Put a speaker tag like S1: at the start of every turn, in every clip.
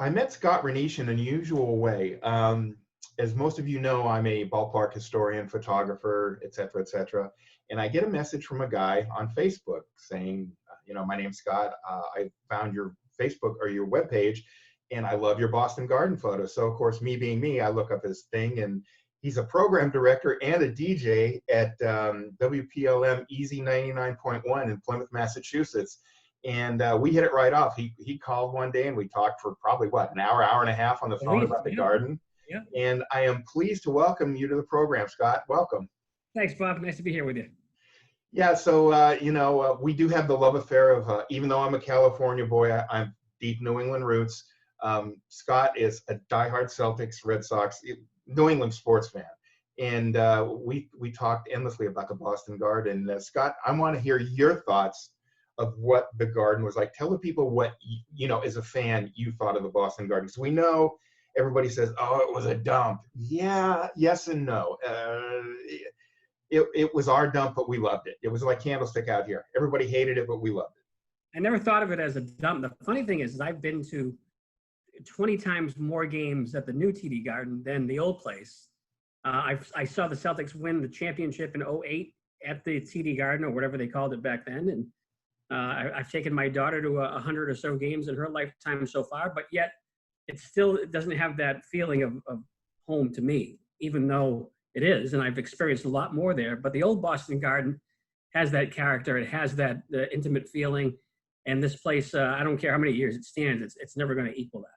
S1: I met Scott Reiniche in an unusual way. As most of you know, I'm a ballpark historian, photographer, et cetera, et cetera. And I get a message from a guy on Facebook saying, my name's Scott. I found your Facebook or your webpage, and I love your Boston Garden photos. So, of course, me being me, I look up his thing, and he's a program director and a DJ at WPLM Easy 99.1 in Plymouth, Massachusetts. And we hit it right off. He called one day and we talked for probably an hour and a half on the phone about the garden.
S2: Yeah.
S1: And I am pleased to welcome you to the program, Scott. Welcome.
S2: Thanks, Bob. Nice to be here with you.
S1: Yeah. So, we do have the love affair of, even though I'm a California boy, I'm deep New England roots. Scott is a diehard Celtics, Red Sox, New England sports fan. And we talked endlessly about the Boston Garden. Scott, I want to hear your thoughts of what the garden was like. Tell the people what, as a fan, you thought of the Boston Garden. So we know everybody says, oh, it was a dump. Yeah, yes and no. It was our dump, but we loved it. It was like Candlestick out here. Everybody hated it, but we loved it.
S2: I never thought of it as a dump. The funny thing is I've been to 20 times more games at the new TD Garden than the old place. I saw the Celtics win the championship in 2008 at the TD Garden, or whatever they called it back then. And I've taken my daughter to 100 or so games in her lifetime so far, but yet it doesn't have that feeling of home to me, even though it is, and I've experienced a lot more there. But the old Boston Garden has that character. It has that intimate feeling. And this place, I don't care how many years it stands, it's never going to equal that.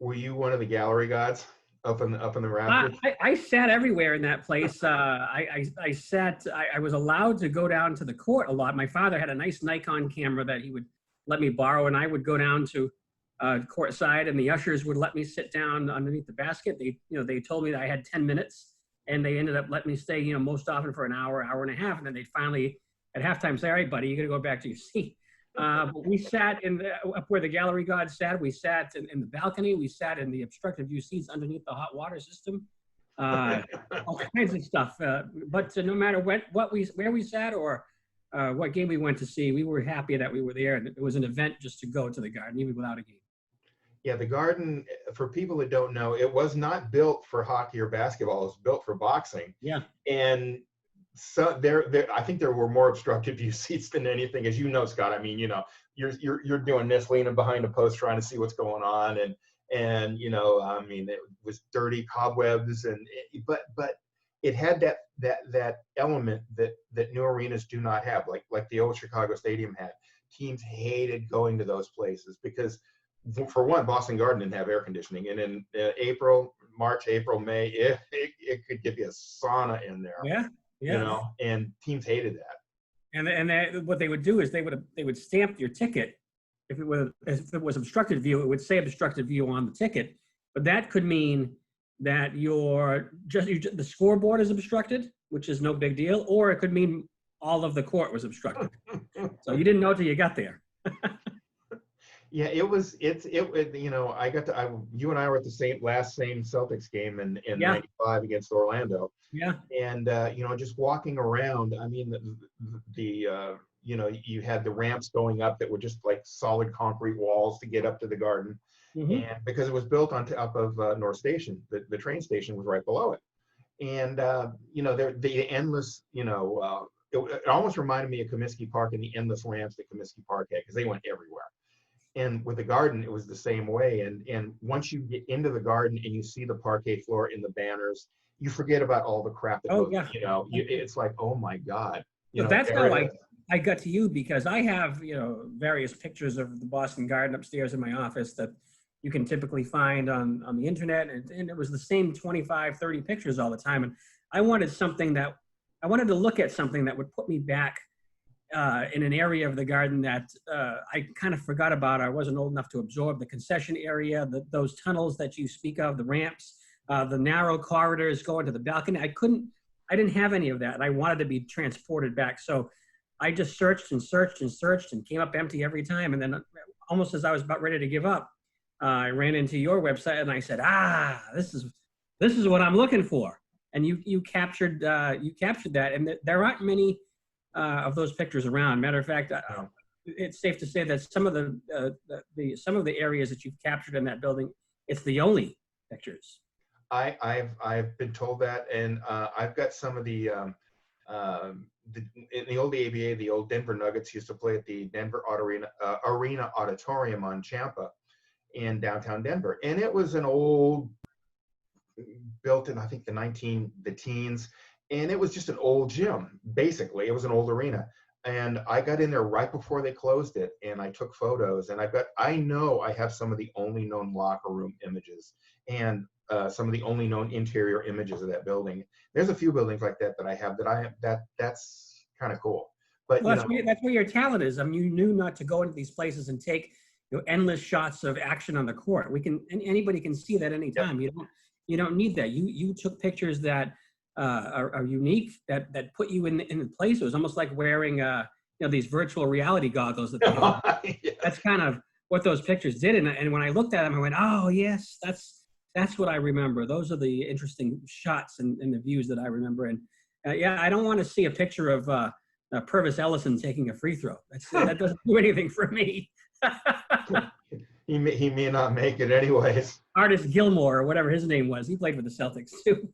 S1: Were you one of the gallery gods up in the rafters?
S2: I sat everywhere in that place. I was allowed to go down to the court a lot. My father had a nice Nikon camera that he would let me borrow, and I would go down to court side, and the ushers would let me sit down underneath the basket. They told me that I had 10 minutes, and they ended up letting me stay, most often for an hour, hour and a half, and then they'd finally at halftime say, all right, buddy, you got to go back to your seat. But we sat up where the gallery gods sat. We sat in the balcony. We sat in the obstructed view seats underneath the hot water system. All kinds of stuff. But no matter where we sat or what game we went to see, we were happy that we were there. And it was an event just to go to the Garden, even without a game.
S1: Yeah, the Garden, for people that don't know, it was not built for hockey or basketball. It was built for boxing.
S2: Yeah.
S1: And so I think there were more obstructed view seats than anything, as you know, Scott. I mean, you're doing this, leaning behind a post, trying to see what's going on, and I mean, it was dirty cobwebs, but it had that element that new arenas do not have, like the old Chicago Stadium had. Teams hated going to those places because, for one, Boston Garden didn't have air conditioning, and in March, April, May, it could give you a sauna in there.
S2: Yeah. Yeah.
S1: And teams hated that.
S2: And what they would do is they would stamp your ticket. If it was obstructed view, it would say obstructed view on the ticket. But that could mean that the scoreboard is obstructed, which is no big deal, or it could mean all of the court was obstructed. So you didn't know till you got there.
S1: Yeah, you and I were at the same Celtics game in 95 against Orlando.
S2: Yeah.
S1: And, just walking around, I mean, you had the ramps going up that were just like solid concrete walls to get up to the Garden. Mm-hmm. And because it was built on top of North Station, the train station was right below it. And, the endless, it almost reminded me of Comiskey Park and the endless ramps that Comiskey Park had, because they went everywhere. And with the Garden, it was the same way. And once you get into the Garden and you see the parquet floor in the banners, you forget about all the crap that goes, it's like, oh my God.
S2: But that's how I got to you, because I have, various pictures of the Boston Garden upstairs in my office that you can typically find on the internet. And it was the same 25, 30 pictures all the time. And I wanted to look at something that would put me back in an area of the Garden that I kind of forgot about. I wasn't old enough to absorb. The concession area, those tunnels that you speak of, the ramps, the narrow corridors going to the balcony. I didn't have any of that. And I wanted to be transported back. So I just searched and searched and searched and came up empty every time. And then almost as I was about ready to give up, I ran into your website and I said, this is what I'm looking for. And you captured that. And there aren't many of those pictures around. Matter of fact, it's safe to say that some of some of the areas that you've captured in that building, it's the only pictures.
S1: I've been told that, and I've got some of in the old ABA, the old Denver Nuggets used to play at the Denver Arena Auditorium on Champa in downtown Denver, and it was an old, built in I think the teens, and it was just an old gym. Basically, it was an old arena. And I got in there right before they closed it, and I took photos. And I know I have some of the only known locker room images, and some of the only known interior images of that building. There's a few buildings like that I have that's kind of cool. But
S2: well, that's where your talent is. I mean, you knew not to go into these places and take endless shots of action on the court. Anybody can see that anytime. Yep. You don't need that. You took pictures that are unique, that put you in the place. It was almost like wearing these virtual reality goggles that they have. Yeah. That's kind of what those pictures did. And when I looked at them, I went, oh yes, that's what I remember. Those are the interesting shots and the views that I remember. And I don't want to see a picture of Purvis Ellison taking a free throw. That doesn't do anything for me.
S1: He may not make it anyways.
S2: Artist Gilmore, or whatever his name was, he played for the Celtics too.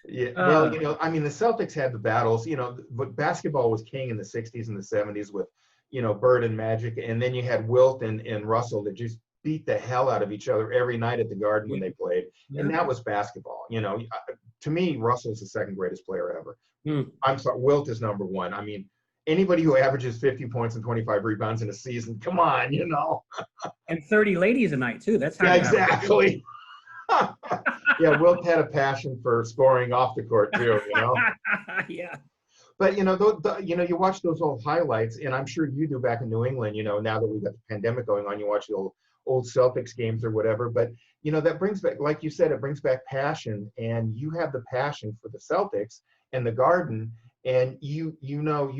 S1: Yeah, well, I mean, the Celtics had the battles, but basketball was king in the 60s and the 70s with, Bird and Magic. And then you had Wilt and Russell that just beat the hell out of each other every night at the Garden when they played. Yeah. And that was basketball. To me, Russell's the second greatest player ever. I'm sorry, Wilt is number one. I mean, anybody who averages 50 points and 25 rebounds in a season, come on,
S2: And 30 ladies a night, too. That's how
S1: exactly. Yeah, Wilt had a passion for scoring off the court, too,
S2: Yeah.
S1: But, you watch those old highlights, and I'm sure you do back in New England, now that we've got the pandemic going on, you watch the old Celtics games or whatever. But, that brings back, like you said, it brings back passion, and you have the passion for the Celtics and the Garden. And you've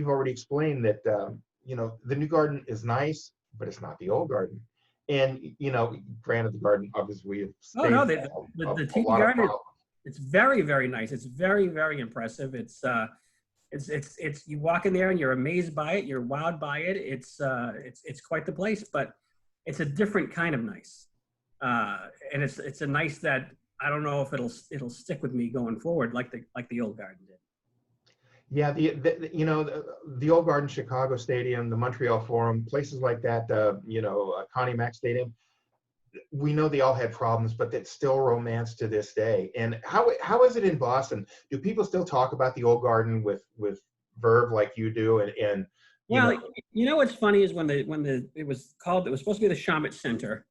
S1: already explained that, the new Garden is nice, but it's not the old Garden. And, granted, the Garden, obviously,
S2: the TD Garden, it's very, very nice. It's very, very impressive. It's you walk in there and you're amazed by it. You're wowed by it. It's quite the place, but it's a different kind of nice. And it's a nice that I don't know if it'll stick with me going forward like the old Garden did.
S1: Yeah, the old Garden, Chicago Stadium, the Montreal Forum, places like that, Connie Mack Stadium, we know they all had problems, but it's still romance to this day. And how is it in Boston? Do people still talk about the old Garden with verve like you do? And
S2: what's funny is when it was supposed to be the Shawmut Center,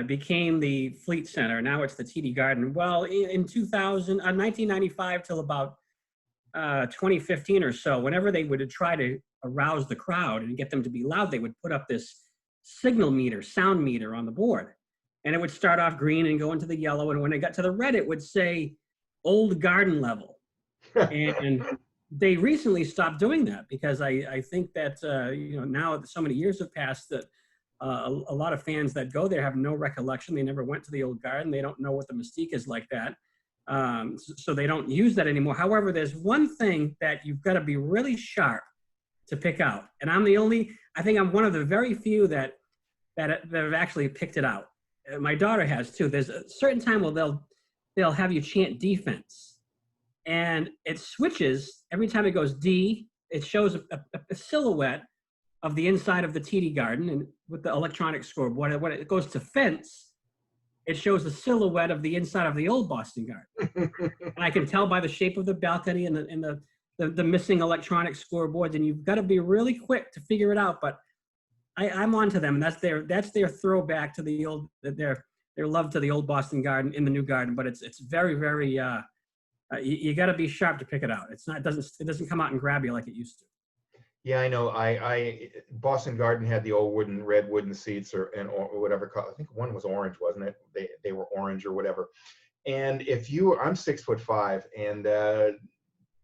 S2: became the Fleet Center. Now it's the TD Garden. Well, in 1995 till about 2015 or so, whenever they would try to arouse the crowd and get them to be loud, they would put up this sound meter on the board. And it would start off green and go into the yellow. And when it got to the red, it would say old Garden level. And they recently stopped doing that because I think that, now that so many years have passed that a lot of fans that go there have no recollection. They never went to the old Garden. They don't know what the mystique is like that. So they don't use that anymore. However, there's one thing that you've got to be really sharp to pick out. And I think I'm one of the very few that have actually picked it out. My daughter has too. There's a certain time where they'll have you chant defense. And it switches every time it goes D, it shows a silhouette of the inside of the TD Garden and with the electronic scoreboard. When it goes to fence, it shows the silhouette of the inside of the old Boston Garden. And I can tell by the shape of the balcony and the missing electronic scoreboards, and you've got to be really quick to figure it out. But I'm onto them, and that's their throwback to the old, their love to the old Boston Garden in the new Garden. But it's very, very you got to be sharp to pick it out. It doesn't come out and grab you like it used to.
S1: Yeah, I know. Boston Garden had the old red wooden seats or whatever. I think one was orange, wasn't it? They were orange or whatever. And I'm 6'5", and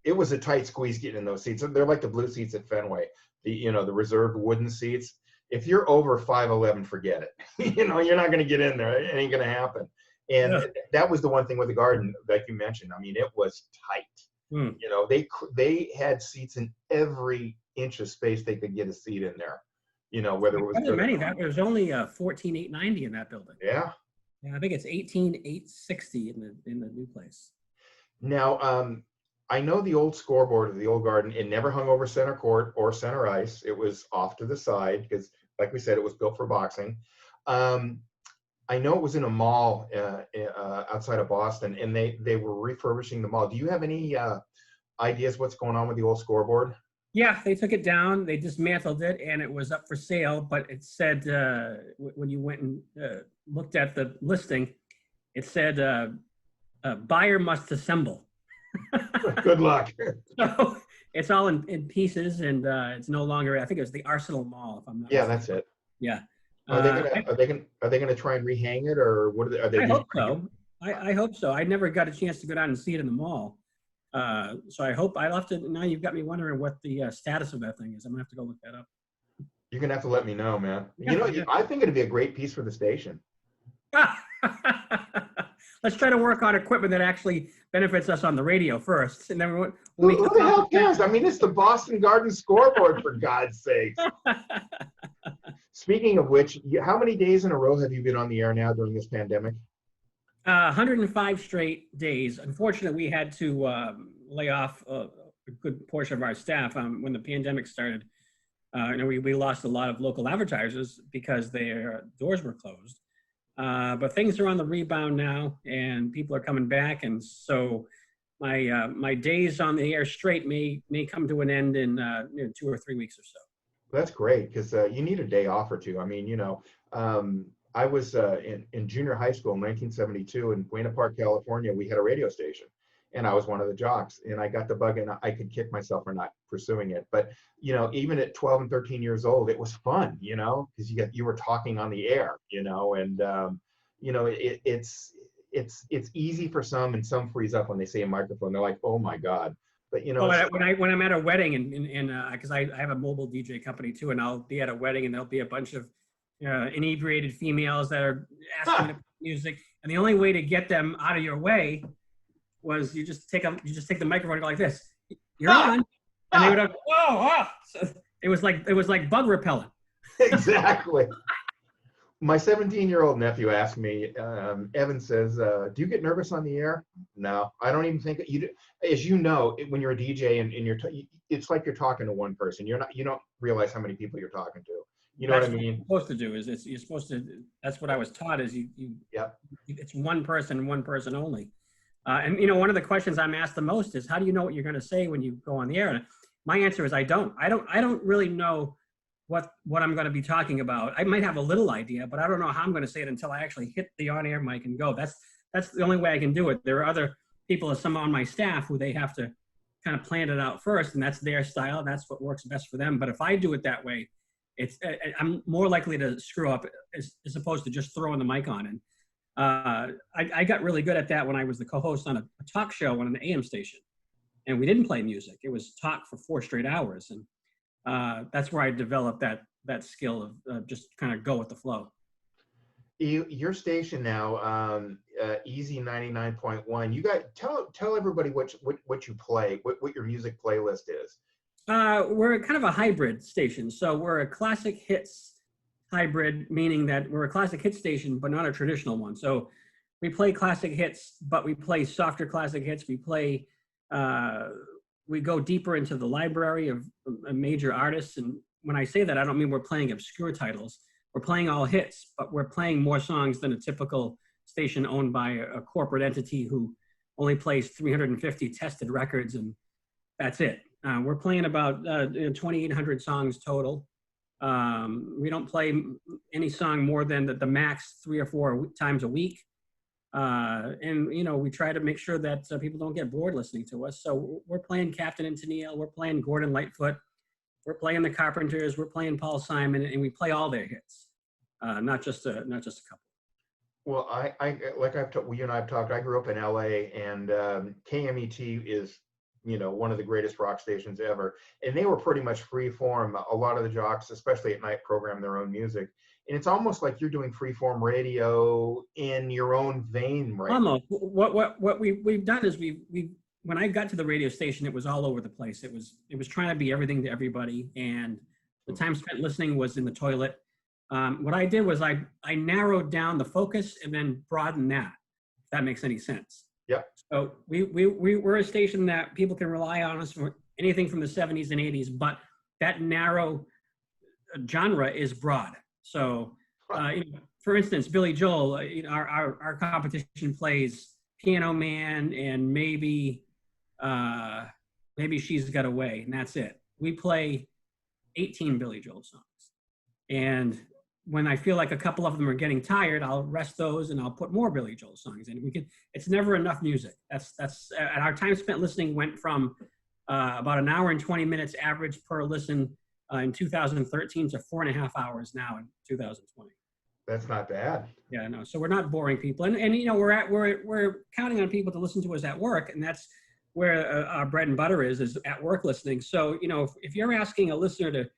S1: it was a tight squeeze getting in those seats. They're like the blue seats at Fenway, the reserved wooden seats. If you're over 5'11", forget it. You're not going to get in there. It ain't going to happen. And that was the one thing with the Garden, like you mentioned. I mean, it was tight. You know, they had seats in every inch of space they could get a seat in there. You know, whether it was
S2: There many. There's only 14,890 in that building.
S1: Yeah.
S2: Yeah, I think it's 18,860 in the new place.
S1: Now, I know the old scoreboard of the old Garden. It never hung over center court or center ice. It was off to the side because, like we said, it was built for boxing. I know it was in a mall outside of Boston, and they were refurbishing the mall. Do you have any ideas what's going on with the old scoreboard?
S2: Yeah, they took it down. They dismantled it, and it was up for sale. But it said when you went and looked at the listing, it said buyer must assemble.
S1: Good luck.
S2: So it's all in pieces, and it's no longer. I think it was the Arsenal Mall, if I'm not.
S1: Yeah,
S2: mistaken.
S1: that's it.
S2: Yeah.
S1: Are they gonna try and rehang it, or what are they?
S2: I hope so. I hope so. I never got a chance to go down and see it in the mall. So I hope I'll have to. Now you've got me wondering what the status of that thing is. I'm gonna have to go look that up.
S1: You're gonna have to let me know, man.
S2: Yeah,
S1: You know,
S2: yeah.
S1: I think it'd be a great piece for the station.
S2: Let's try to work on equipment that actually benefits us on the radio first, and then
S1: Who the hell cares? I mean, it's the Boston Garden scoreboard, for God's sakes. Speaking of which, how many days in a row have you been on the air now during this pandemic?
S2: 105 straight days. Unfortunately, we had to lay off a good portion of our staff when the pandemic started. We lost a lot of local advertisers because their doors were closed. But things are on the rebound now, and people are coming back, and so my days on the air straight may come to an end in 2 or 3 weeks or so.
S1: That's great, because you need a day off or two. I mean, I was in junior high school in 1972 in Buena Park, California. We had a radio station, and I was one of the jocks, and I got the bug, and I could kick myself for not pursuing it. But even at 12 and 13 years old, it was fun, because you were talking on the air, and it's easy for some, and some freeze up when they say a microphone. They're like, oh my God. But
S2: when I'm at a wedding, and because I have a mobile DJ company too, and I'll be at a wedding, and there'll be a bunch of inebriated females that are asking to play music, and the only way to get them out of your way was you just take the microphone and go like this. You're on, and they would have whoa. So it was like bug repellent.
S1: Exactly. My 17-year-old nephew asked me, Evan says, do you get nervous on the air? No, I don't even think you do. As you know, when you're a DJ and it's like you're talking to one person. You don't realize how many people you're talking to. You know what I mean?
S2: What you're supposed to do is you're supposed to, that's what I was taught is it's one person and one person only. And one of the questions I'm asked the most is, how do you know what you're going to say when you go on the air? And my answer is, I don't really know what I'm going to be talking about. I might have a little idea, but I don't know how I'm going to say it until I actually hit the on-air mic and go. That's the only way I can do it. There are other people, some on my staff, who they have to kind of plan it out first, and that's their style. That's what works best for them. But if I do it that way, I'm more likely to screw up as opposed to just throwing the mic on. And I got really good at that when I was the co-host on a talk show on an AM station, and we didn't play music. It was talk for 4 straight hours, and that's where I developed that skill of just kind of go with the flow.
S1: Your station now, Easy 99.1. You got tell everybody what you play, what your music playlist is.
S2: We're kind of a hybrid station, so we're a classic hits hybrid, meaning that we're a classic hit station, but not a traditional one. So we play classic hits, but we play softer classic hits. We play. We go deeper into the library of major artists. And when I say that, I don't mean we're playing obscure titles. We're playing all hits, but we're playing more songs than a typical station owned by a corporate entity who only plays 350 tested records, and that's it. We're playing about 2,800 songs total. We don't play any song more than the max 3 or 4 times a week. And we try to make sure that people don't get bored listening to us. So we're playing Captain and Tennille, we're playing Gordon Lightfoot, we're playing the Carpenters, we're playing Paul Simon, and we play all their hits, not just a couple.
S1: Well, I like you and I've talked. I grew up in LA, and KMET is one of the greatest rock stations ever, and they were pretty much free form. A lot of the jocks, especially at night, program their own music. And it's almost like you're doing freeform radio in your own vein, right?
S2: Almost. What we've done is we've when I got to the radio station, it was all over the place. It was trying to be everything to everybody, and the time spent listening was in the toilet. What I did was I narrowed down the focus and then broadened that, if that makes any sense.
S1: Yep.
S2: So we're a station that people can rely on us for anything from the 70s and 80s, but that narrow genre is broad. So, for instance, Billy Joel, our competition plays Piano Man and maybe She's Got Away, and that's it. We play 18 Billy Joel songs. And when I feel like a couple of them are getting tired, I'll rest those and I'll put more Billy Joel songs in. It's never enough music. That's and our time spent listening went from about an hour and 20 minutes average per listen in 2013 to 4.5 hours now in 2020.
S1: That's not bad.
S2: Yeah, no. So we're not boring people, and we're counting on people to listen to us at work, and that's where our bread and butter is at work listening. So if you're asking a listener to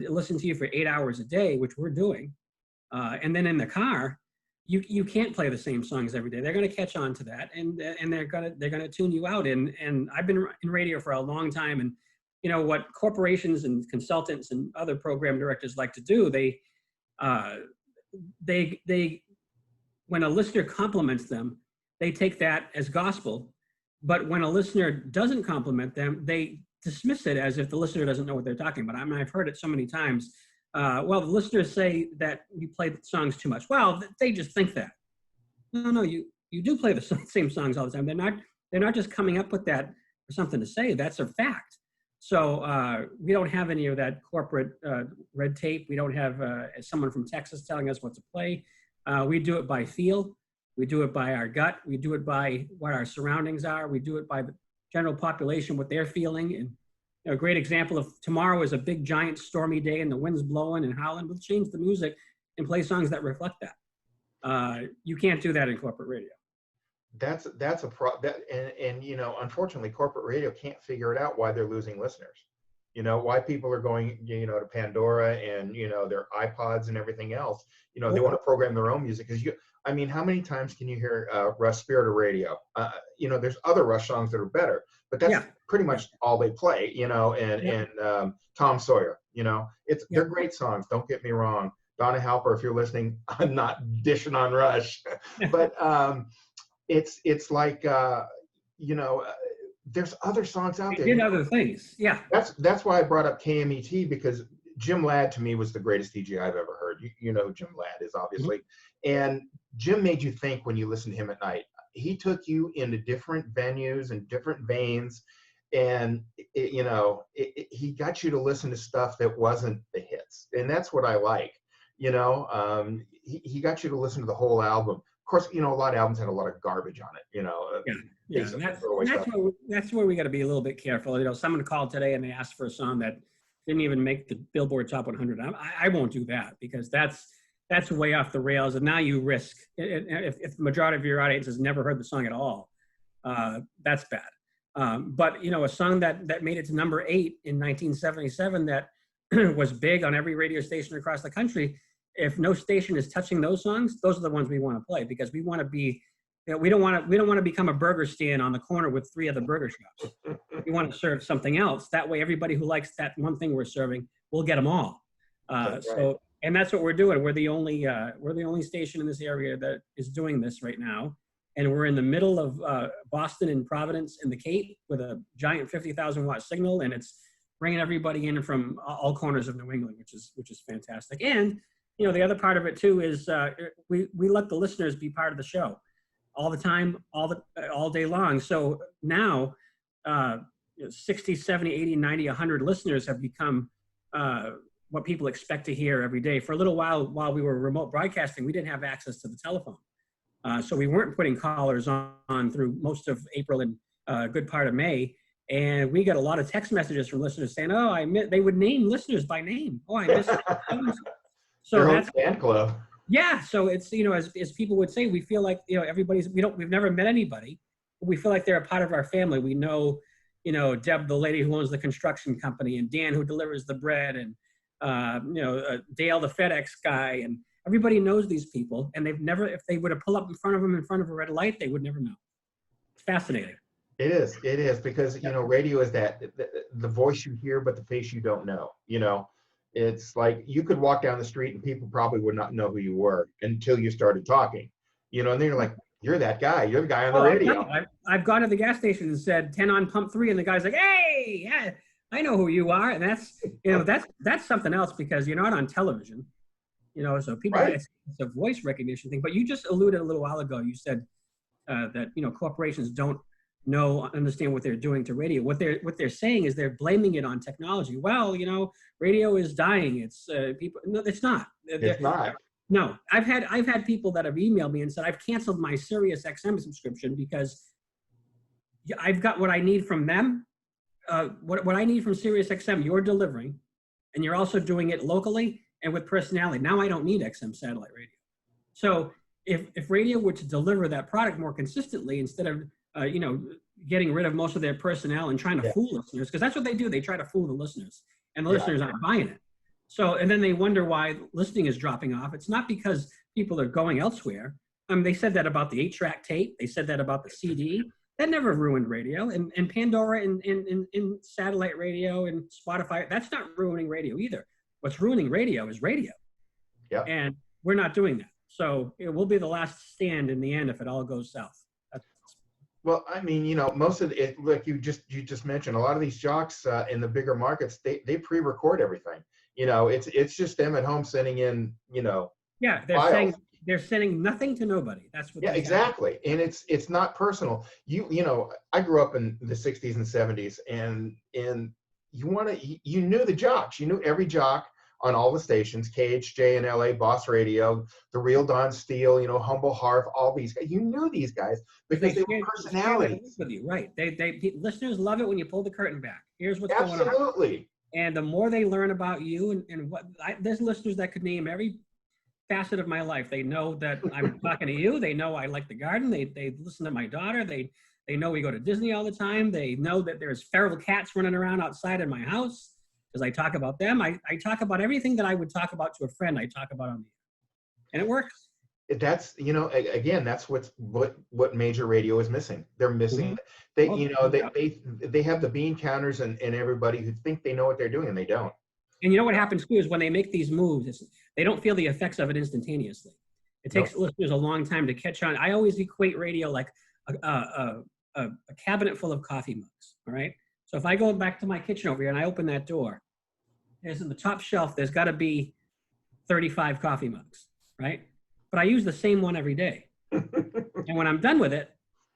S2: listen to you for 8 hours a day, which we're doing, and then in the car, you can't play the same songs every day. They're going to catch on to that, and they're going to tune you out. And I've been in radio for a long time, and what corporations and consultants and other program directors like to do, they when a listener compliments them, they take that as gospel. But when a listener doesn't compliment them, they dismiss it as if the listener doesn't know what they're talking about. I mean, I've heard it so many times. Well, the listeners say that you play the songs too much. Well, they just think that. No, you do play the same songs all the time. They're not just coming up with that for something to say. That's a fact. So we don't have any of that corporate red tape. We don't have someone from Texas telling us what to play. We do it by feel. We do it by our gut. We do it by what our surroundings are. We do it by the general population, what they're feeling. And a great example of tomorrow is a big, giant, stormy day and the wind's blowing and howling. We'll change the music and play songs that reflect that. You can't do that in corporate radio.
S1: That's a problem. And unfortunately, corporate radio can't figure it out why they're losing listeners. Why people are going, to Pandora and, their iPods and everything else. They want to program their own music. Because how many times can you hear Rush Spirit of Radio? There's other Rush songs that are better, but that's pretty much all they play, and Tom Sawyer, they're great songs. Don't get me wrong. Donna Halper, if you're listening, I'm not dishing on Rush, but it's like, there's other songs out there.
S2: They did other things. Yeah.
S1: That's why I brought up KMET, because Jim Ladd to me was the greatest DJ I've ever heard. You know who Jim Ladd is, obviously. Mm-hmm. And Jim made you think when you listened to him at night. He took you into different venues and different veins, and he got you to listen to stuff that wasn't the hits. And that's what I like. He got you to listen to the whole album. Of course, a lot of albums had a lot of garbage on it, That's where we got to be a little bit careful. Someone called today and they asked for a song that didn't even make the Billboard Top 100. I won't do that, because that's way off the rails. And now you risk, if the majority of your audience has never heard the song at all, that's bad. But a song that made it to number 8 in 1977 that was big on every radio station across the country. If no station is touching those songs, those are the ones we want to play, because we want to be, we don't want to become a burger stand on the corner with 3 other burger shops. We want to serve something else. That way, everybody who likes that one thing we're serving, we'll get them all. So, and that's what we're doing. We're the only station in this area that is doing this right now, and we're in the middle of Boston and Providence and the Cape with a giant 50,000 watt signal, and it's bringing everybody in from all corners of New England, which is fantastic. And the other part of it too is we let the listeners be part of the show all the time, all day long. So now 60, 70, 80, 90, 100 listeners have become what people expect to hear every day. For a little while we were remote broadcasting, we didn't have access to the telephone. So we weren't putting callers on through most of April and a good part of May. And we got a lot of text messages from listeners saying, they would name listeners by name. Oh, I missed it. So that's fan club. Yeah. So it's, as people would say, we feel like, we've never met anybody, but we feel like they're a part of our family. We know, Deb, the lady who owns the construction company, and Dan, who delivers the bread, and, Dale, the FedEx guy, and everybody knows these people. And they've never, if they were to pull up in front of them in front of a red light, they would never know. It's fascinating. It is because, you know, radio is that the voice you hear, but the face you don't know, you know. It's like you could walk down the street and people probably would not know who you were until you started talking, you know, and then you're like, you're that guy, you're the guy on the
S2: Oh,
S1: radio.
S2: I've gone to the gas station and said 10 on pump 3, and the guy's like, hey, yeah, I know who you are. And that's, you know, that's something else because you're not on television, you know, so people,
S1: Right.
S2: it's a voice recognition thing. But you just alluded a little while ago, you said that, you know, corporations don't understand what they're doing to radio. What they're saying is they're blaming it on technology. Well, you know, radio is dying. It's people. No, it's not.
S1: It's not.
S2: No, I've had people that have emailed me and said I've canceled my Sirius XM subscription because I've got what I need from them. What I need from Sirius XM, you're delivering, and you're also doing it locally and with personality. Now I don't need XM satellite radio. So if radio were to deliver that product more consistently instead of you know, getting rid of most of their personnel and trying to fool listeners, because that's what they do. They try to fool the listeners, and the listeners aren't buying it. So, and then they wonder why listening is dropping off. It's not because people are going elsewhere. They said that about the 8-track tape. They said that about the CD. That never ruined radio. And Pandora and satellite radio and Spotify, that's not ruining radio either. What's ruining radio is radio.
S1: Yeah.
S2: And we're not doing that. So it will be the last stand in the end if it all goes south.
S1: Well, I mean, you know, most of it, like you just mentioned, a lot of these jocks in the bigger markets, they pre-record everything. You know, it's just them at home sending in, you know.
S2: Yeah, they're sending nothing to nobody. That's what.
S1: Yeah, exactly, and it's not personal. You know, I grew up in the '60s and '70s, and you knew the jocks, you knew every jock on all the stations, KHJ in LA, Boss Radio, The Real Don Steele, you know, Humble Harf, all these guys. You knew these guys because they were personalities.
S2: With you, right? Listeners love it when you pull the curtain back. Here's what's going on.
S1: Absolutely.
S2: And the more they learn about you and what, there's listeners that could name every facet of my life. They know that I'm talking to you. They know I like the garden. They listen to my daughter. They know we go to Disney all the time. They know that there's feral cats running around outside in my house. Because I talk about them. I talk about everything that I would talk about to a friend, I talk about on the air. And it works.
S1: That's, you know, again, that's what major radio is missing. They're missing, they have the bean counters and everybody who think they know what they're doing and they don't.
S2: And you know what happens too is when they make these moves, they don't feel the effects of it instantaneously. It takes listeners a long time to catch on. I always equate radio like a cabinet full of coffee mugs, all right? So if I go back to my kitchen over here and I open that door, there's in the top shelf, there's got to be 35 coffee mugs, right? But I use the same one every day. And when I'm done with it,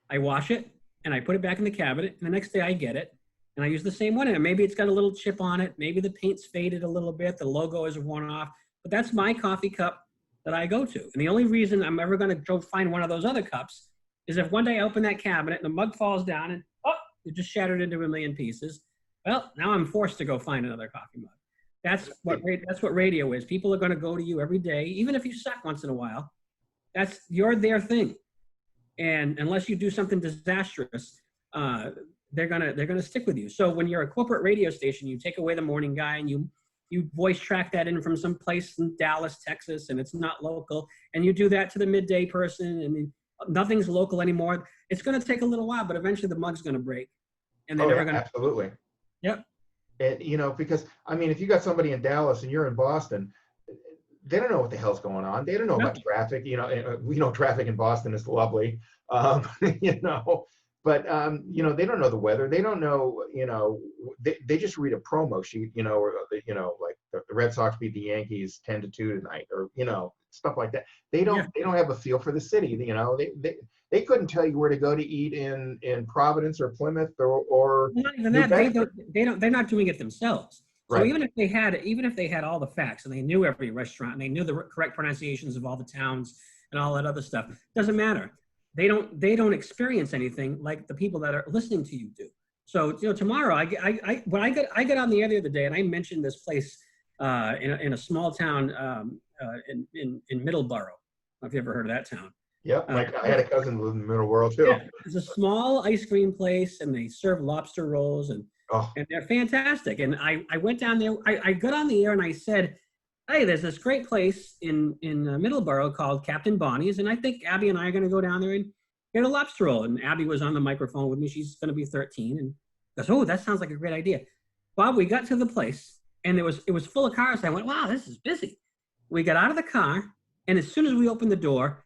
S2: I wash it and I put it back in the cabinet. And the next day I get it and I use the same one. And maybe it's got a little chip on it. Maybe the paint's faded a little bit. The logo is worn off. But that's my coffee cup that I go to. And the only reason I'm ever going to go find one of those other cups is if one day I open that cabinet and the mug falls down and it just shattered into a million pieces. Well, now I'm forced to go find another coffee mug. That's what radio is. People are going to go to you every day, even if you suck once in a while. You're their thing, and unless you do something disastrous, they're gonna stick with you. So when you're a corporate radio station, you take away the morning guy and you voice track that in from some place in Dallas, Texas, and it's not local, and you do that to the midday person, and nothing's local anymore. It's going to take a little while, but eventually the mug's going to break, and they're never going to.
S1: Absolutely.
S2: Yep.
S1: And you know, because I mean, if you got somebody in Dallas and you're in Boston, they don't know what the hell's going on. They don't know about traffic. You know, we know traffic in Boston is lovely. You know, but you know, they don't know the weather. They don't know. You know, they just read a promo sheet. You know, or you know, like the Red Sox beat the Yankees 10-2 tonight, or you know, stuff like that. They don't have a feel for the city. You know, they couldn't tell you where to go to eat in Providence or Plymouth or
S2: not even that. They're not doing it themselves. So
S1: right.
S2: even if they had all the facts and they knew every restaurant and they knew the correct pronunciations of all the towns and all that other stuff, doesn't matter. They don't experience anything like the people that are listening to you do. So you know, tomorrow I get on the air the other day and I mentioned this place in a small town in Middleborough. I don't know if you ever heard of that town.
S1: Yeah, I had a cousin who lived in the Middle World too.
S2: Yeah, it's a small ice cream place, and they serve lobster rolls, and they're fantastic. And I went down there. I got on the air and I said, "Hey, there's this great place in Middleborough called Captain Bonnie's, and I think Abby and I are going to go down there and get a lobster roll. And Abby was on the microphone with me. She's going to be 13. And goes, oh, that sounds like a great idea. Bob, we got to the place and it was full of cars. I went, wow, this is busy. We got out of the car. And as soon as we opened the door,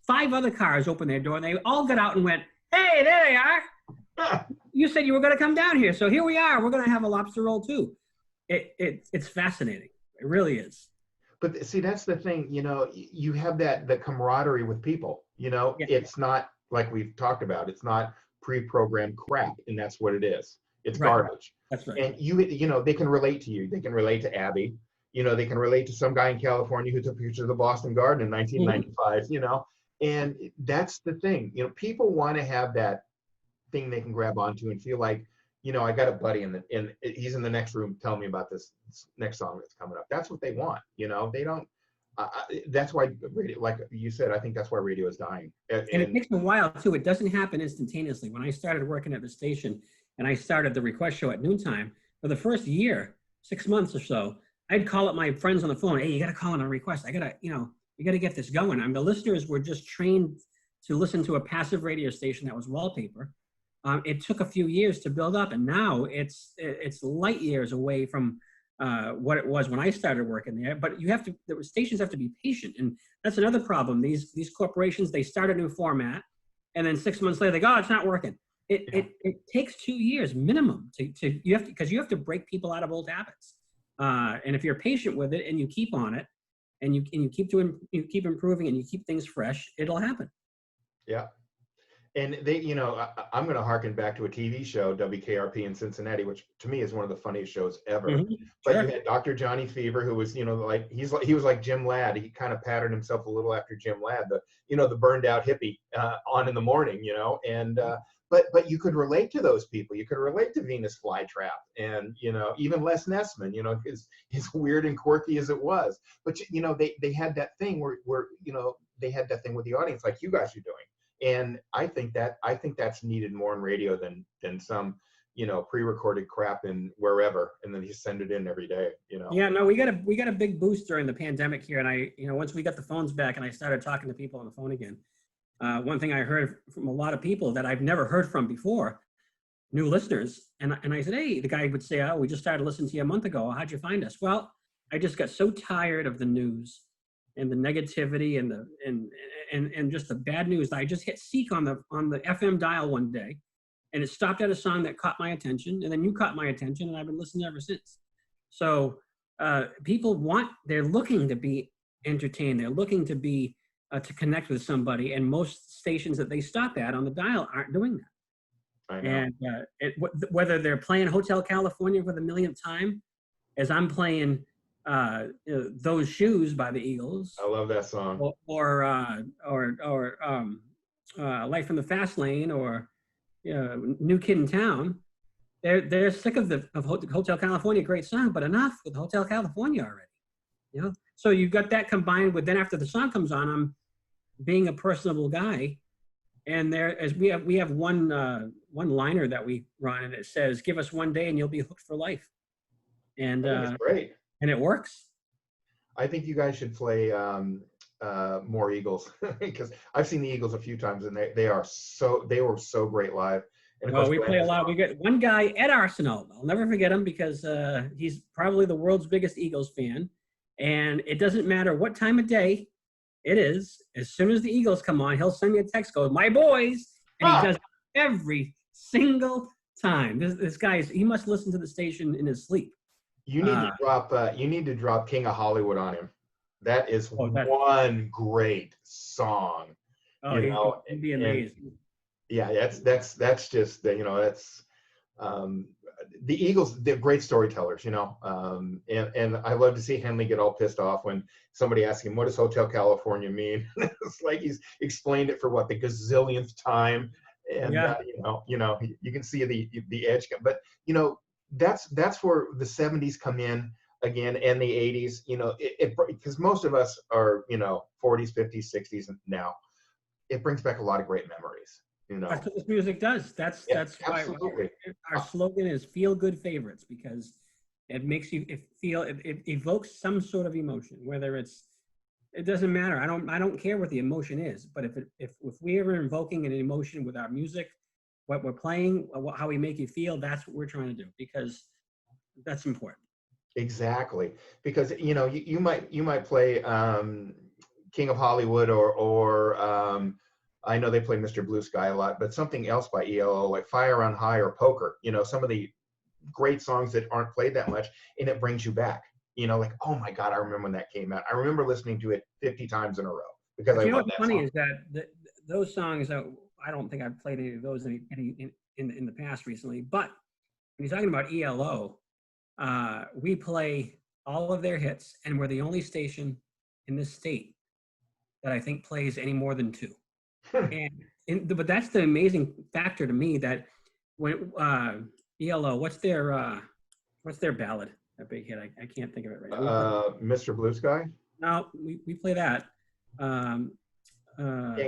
S2: 5 other cars opened their door and they all got out and went, hey, there they are. You said you were going to come down here. So here we are. We're going to have a lobster roll too. It's fascinating. It really is.
S1: But see, that's the thing, you know, you have the camaraderie with people, you know,
S2: Yeah.
S1: It's not like we've talked about, it's not pre-programmed crap, and that's what it is. It's
S2: Right.
S1: garbage.
S2: That's right.
S1: And you know, they can relate to you. They can relate to Abby. You know, they can relate to some guy in California who took pictures of the Boston Garden in 1995, you know, and that's the thing. You know, people want to have that thing they can grab onto and feel like, you know, I got a buddy and he's in the next room telling me about this next song that's coming up. That's what they want, you know. They don't. That's why radio, like you said, I think that's why radio is dying.
S2: And it takes a while too. It doesn't happen instantaneously. When I started working at the station and I started the request show at noontime, for the first year, 6 months or so, I'd call up my friends on the phone. Hey, you got to call in a request. You got to get this going. I mean, the listeners were just trained to listen to a passive radio station that was wallpaper. It took a few years to build up, and now it's light years away from what it was when I started working there. But the stations have to be patient, and that's another problem. These corporations, they start a new format, and then 6 months later they go, oh, it's not working. It takes 2 years minimum because you have to break people out of old habits. And if you're patient with it and you keep on it, and you keep improving and you keep things fresh, it'll happen.
S1: Yeah. And they, you know, I'm going to harken back to a TV show, WKRP in Cincinnati, which to me is one of the funniest shows ever.
S2: Mm-hmm.
S1: But
S2: Sure.
S1: you had Dr. Johnny Fever, who was, you know, he was like Jim Ladd. He kind of patterned himself a little after Jim Ladd, the burned out hippie on in the morning, you know. And but you could relate to those people. You could relate to Venus Flytrap, and you know, even Les Nessman, you know, as weird and quirky as it was. But you know, they had that thing where you know, they had that thing with the audience, like you guys are doing. And I think that's needed more in radio than some, you know, pre-recorded crap in wherever, and then you send it in every day, you know.
S2: Yeah, no, we got a big boost during the pandemic here, and once we got the phones back and I started talking to people on the phone again, one thing I heard from a lot of people that I've never heard from before, new listeners, and I said, hey, the guy would say, oh, we just started listening to you a month ago. How'd you find us? Well, I just got so tired of the news and the negativity and just the bad news. I just hit seek on the FM dial one day, and it stopped at a song that caught my attention, and then you caught my attention, and I've been listening ever since. So people they're looking to be entertained. They're looking to be to connect with somebody, and most stations that they stop at on the dial aren't doing that.
S1: I know.
S2: And whether they're playing Hotel California for the millionth time, as I'm playing Those Shoes by the Eagles.
S1: I love that song.
S2: Or Life in the Fast Lane, or New Kid in Town. They're sick of Hotel California, great song, but enough with Hotel California already. You know, so you've got that combined with, then after the song comes on, I'm being a personable guy, and we have one liner that we run, and it says, "Give us one day and you'll be hooked for life." And
S1: that's great.
S2: And it works.
S1: I think you guys should play more Eagles, because I've seen the Eagles a few times, and they were so great live. And
S2: well, we play a lot. We got one guy, Ed Arsenal. I'll never forget him, because he's probably the world's biggest Eagles fan. And it doesn't matter what time of day it is. As soon as the Eagles come on, he'll send me a text, go, "My boys," and he does it every single time. This guy he must listen to the station in his sleep.
S1: You need to drop King of Hollywood on him. That is one great song.
S2: Oh, he'd be amazing.
S1: Yeah, that's just, you know, that's the Eagles. They're great storytellers, you know. And I love to see Henley get all pissed off when somebody asks him, "What does Hotel California mean?" It's like he's explained it for the gazillionth time. And you know, you can see the edge. But you know, that's where the 70s come in again, and the 80s, you know, because most of us are, you know, 40s, 50s, 60s now. It brings back a lot of great memories, you know.
S2: That's what this music does. That's why our slogan is "Feel Good Favorites," because it makes you feel, it evokes some sort of emotion, whether it's It doesn't matter. I don't care what the emotion is, but if we are invoking an emotion with our music, what we're playing, how we make you feel, that's what we're trying to do, because that's important.
S1: Exactly, because you might play King of Hollywood or I know they play Mr. Blue Sky a lot, but something else by ELO like Fire on High or Poker. Some of the great songs that aren't played that much, and it brings you back. Like, oh my God, I remember when that came out. I remember listening to it 50 times in a row because I love
S2: What's
S1: that
S2: funny
S1: song.
S2: is that those songs, I don't think I've played any of those in the past recently, but when you're talking about ELO, we play all of their hits, and we're the only station in this state that I think plays any more than two. But that's the amazing factor to me, that when ELO, what's their ballad? That big hit, I can't think of it right now.
S1: Mr. Blue Sky?
S2: No, we play that.
S1: Can't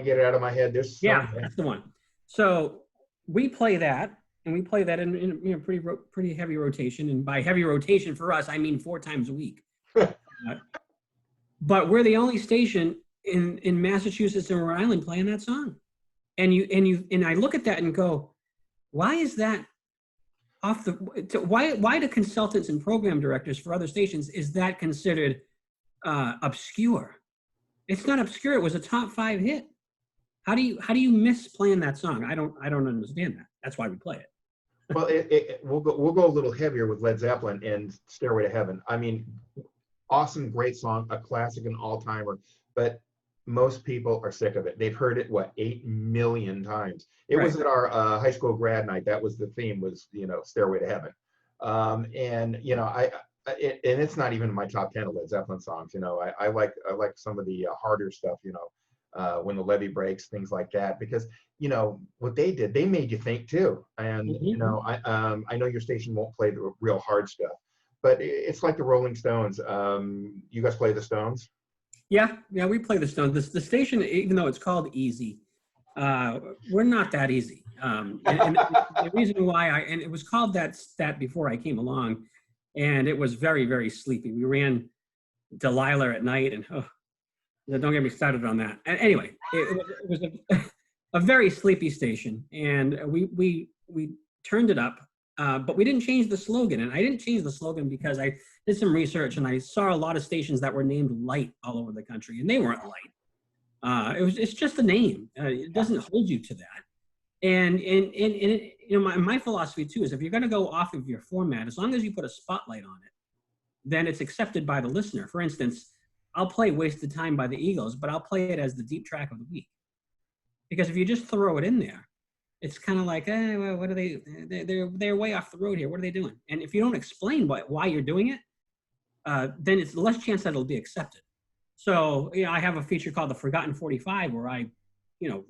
S1: get it out of my head. There's
S2: that's the one. So we play that, and we play that in pretty heavy rotation. And by heavy rotation for us, I mean 4 times a week. But we're the only station in Massachusetts and Rhode Island playing that song. And I look at that and go, why is that off the? Why do consultants and program directors for other stations, is that considered obscure? It's not obscure. It was a top 5 hit. How do you miss playing that song? I don't understand that. That's why we play it.
S1: Well, we'll go a little heavier with Led Zeppelin and Stairway to Heaven. I mean, awesome, great song, a classic, an all-timer, but most people are sick of it. They've heard it 8 million times. It was at our high school grad night. That was the theme, was Stairway to Heaven. And it's not even in my top 10 of Led Zeppelin songs. I like some of the harder stuff. When the Levee Breaks, things like that, because what they did, they made you think too. And I know your station won't play the real hard stuff, but it's like the Rolling Stones. You guys play the Stones?
S2: Yeah, we play the Stones. The station, even though it's called Easy, we're not that easy. And the reason why it was called that before I came along, and it was very, very sleepy. We ran Delilah at night, and don't get me started on that. And anyway, it was a very sleepy station, and we turned it up, but we didn't change the slogan. And I didn't change the slogan because I did some research, and I saw a lot of stations that were named Light all over the country, and they weren't Light. It's just a name. It doesn't hold you to that. And my philosophy too is, if you're going to go off of your format, as long as you put a spotlight on it, then it's accepted by the listener. For instance, I'll play Wasted Time by the Eagles, but I'll play it as the deep track of the week. Because if you just throw it in there, it's kind of like, well, what are they? They're way off the road here. What are they doing? And if you don't explain why you're doing it, then it's less chance that it'll be accepted. So I have a feature called the Forgotten 45, where I,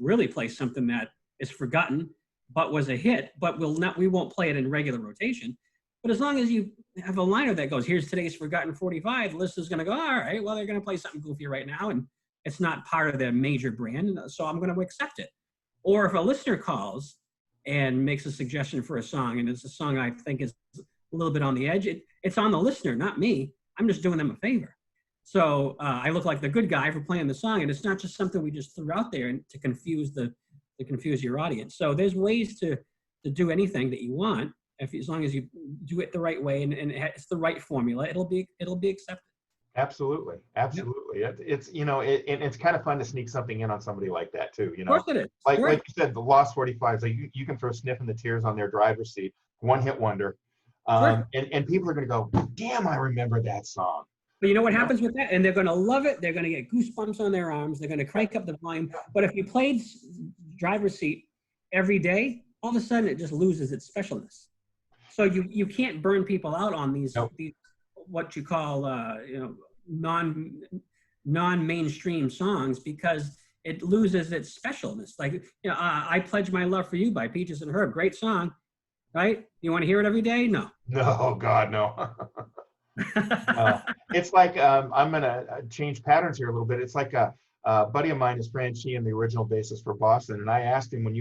S2: really play something that is forgotten but was a hit, but we won't play it in regular rotation. But as long as you have a liner that goes, here's today's Forgotten 45, the listener's going to go, all right, well, they're going to play something goofy right now, and it's not part of their major brand, so I'm going to accept it. Or if a listener calls and makes a suggestion for a song, and it's a song I think is a little bit on the edge, it's on the listener, not me. I'm just doing them a favor. So I look like the good guy for playing the song, and it's not just something we just threw out there to confuse your audience. So there's ways to do anything that you want. As long as you do it the right way and it's the right formula, it'll be accepted.
S1: Absolutely. Yep. It's it's kind of fun to sneak something in on somebody like that too.
S2: Of course it is.
S1: Like you said, the Lost 45s. Like you can throw Sniffing the Tears on their driver's seat, one hit wonder, and people are going to go, damn, I remember that song.
S2: But you know what happens with that? And they're going to love it. They're going to get goosebumps on their arms. They're going to crank up the volume. But if you played driver's seat every day, all of a sudden it just loses its specialness. So you can't burn people out on these what you call non-mainstream songs, because it loses its specialness. Like I Pledge My Love for You by Peaches and Herb, great song, right? You want to hear it every day? No.
S1: No, God, no. It's like I'm gonna change patterns here a little bit. It's like a buddy of mine is Fran Sheehan, the original bassist for Boston, and I asked him when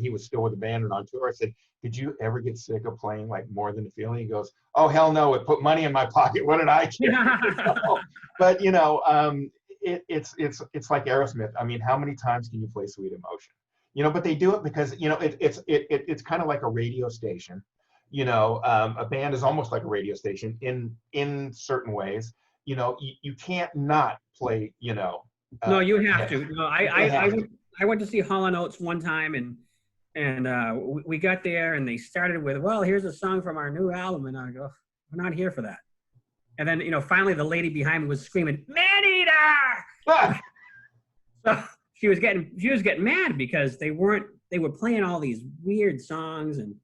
S1: he was still with the band and on tour, I said, did you ever get sick of playing like More Than a Feeling? He goes, oh hell no, it put money in my pocket. What did I care? But it's like Aerosmith. I mean, how many times can you play Sweet Emotion? You know, but they do it because, you know, it's kind of like a radio station. You know, a band is almost like a radio station in certain ways. You know, you can't not play, you know.
S2: No, you have to. No,
S1: have to.
S2: I went to see Hall & Oates one time, and we got there, and they started with, well, here's a song from our new album, and I go, we're not here for that. And then, you know, finally the lady behind me was screaming, "Man-eater!" So she was getting mad because they were playing all these weird songs, and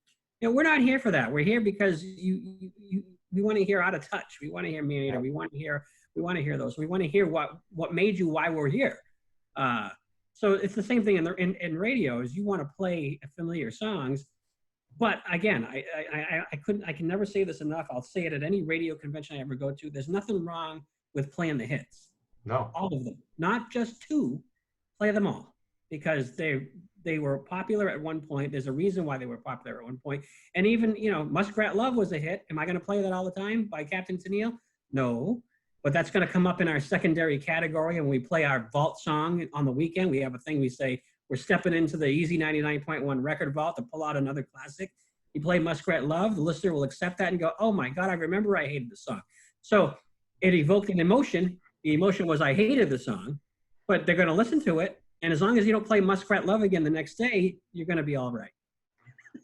S2: you know, we're not here for that. We're here because we want to hear Out of Touch. We want to hear Man-Eater. We want to hear those. We want to hear what made you, why we're here. So it's the same thing in radio, is you want to play familiar songs. But again, I can never say this enough. I'll say it at any radio convention I ever go to. There's nothing wrong with playing the hits.
S1: No.
S2: All of them. Not just two. Play them all. Because they were popular at one point. There's a reason why they were popular at one point. And even, you know, Muskrat Love was a hit. Am I going to play that all the time by Captain Tennille? No. But that's going to come up in our secondary category. And when we play our vault song on the weekend, we have a thing we say, we're stepping into the Easy 99.1 record vault to pull out another classic. You play Muskrat Love, the listener will accept that and go, oh my God, I remember I hated the song. So it evoked an emotion. The emotion was I hated the song, but they're going to listen to it. And as long as you don't play Muskrat Love again the next day, you're going to be all right.